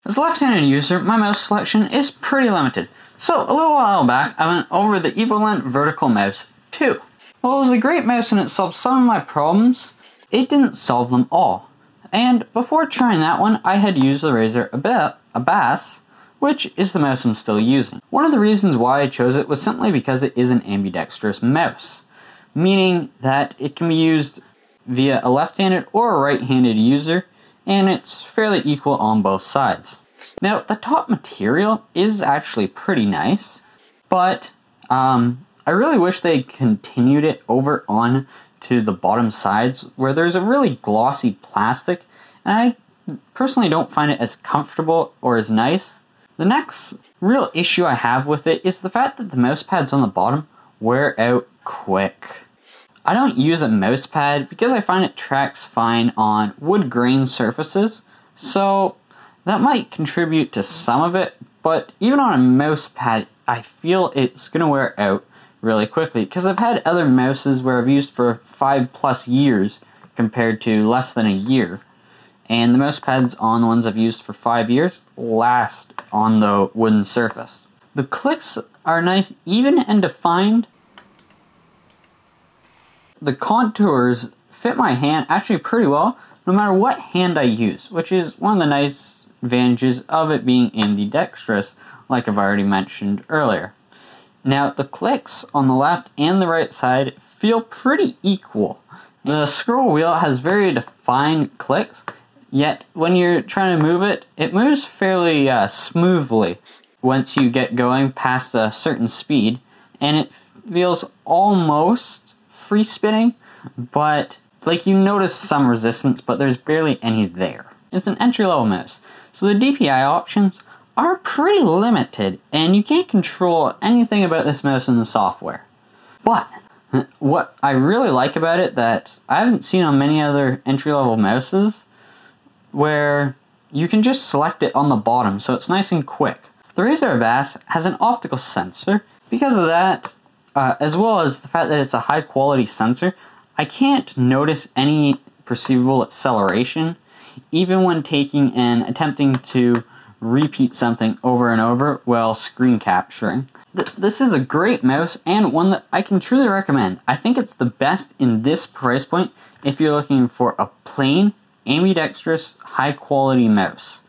As a left-handed user, my mouse selection is pretty limited. So a little while back, I went over the Evolent Vertical Mouse 2. While it was a great mouse and it solved some of my problems, it didn't solve them all. And before trying that one, I had used the Razer Abyssus, which is the mouse I'm still using. One of the reasons why I chose it was simply because it is an ambidextrous mouse, meaning that it can be used via a left-handed or a right-handed user, and it's fairly equal on both sides. Now, the top material is actually pretty nice, but I really wish they continued it over on to the bottom sides where there's a really glossy plastic, and I personally don't find it as comfortable or as nice. The next real issue I have with it is the fact that the mouse pads on the bottom wear out quick. I don't use a mouse pad because I find it tracks fine on wood grain surfaces, so that might contribute to some of it, but even on a mouse pad, I feel it's going to wear out really quickly because I've had other mouses where I've used for 5+ years compared to less than a year, and the mouse pads on the ones I've used for 5 years last on the wooden surface. The clicks are nice, even and defined. The contours fit my hand actually pretty well, no matter what hand I use, which is one of the nice advantages of it being ambidextrous, like I've already mentioned earlier. Now, the clicks on the left and the right side feel pretty equal. The scroll wheel has very defined clicks, yet when you're trying to move it, it moves fairly smoothly once you get going past a certain speed, and it feels almost free spinning, but like you notice some resistance, but there's barely any there. It's an entry-level mouse, so the DPI options are pretty limited, and you can't control anything about this mouse in the software. But what I really like about it that I haven't seen on many other entry-level mouses, where you can just select it on the bottom, so it's nice and quick. The Razer Abyssus has an optical sensor. Because of that, as well as the fact that it's a high-quality sensor, I can't notice any perceivable acceleration, even when taking and attempting to repeat something over and over while screen capturing. This is a great mouse and one that I can truly recommend. I think it's the best in this price point if you're looking for a plain, ambidextrous, high-quality mouse.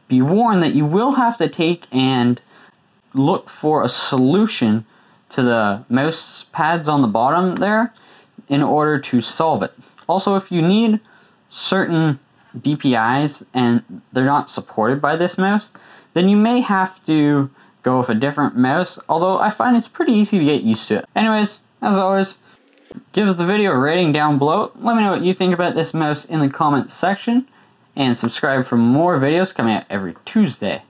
Be warned that you will have to take and look for a solution to the mouse pads on the bottom there in order to solve it. Also, if you need certain DPIs and they're not supported by this mouse, then you may have to go with a different mouse, although I find it's pretty easy to get used to it. Anyways, as always, give the video a rating down below. Let me know what you think about this mouse in the comments section, and subscribe for more videos coming out every Tuesday.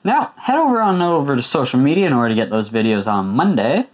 Now, head over to social media in order to get those videos on Monday.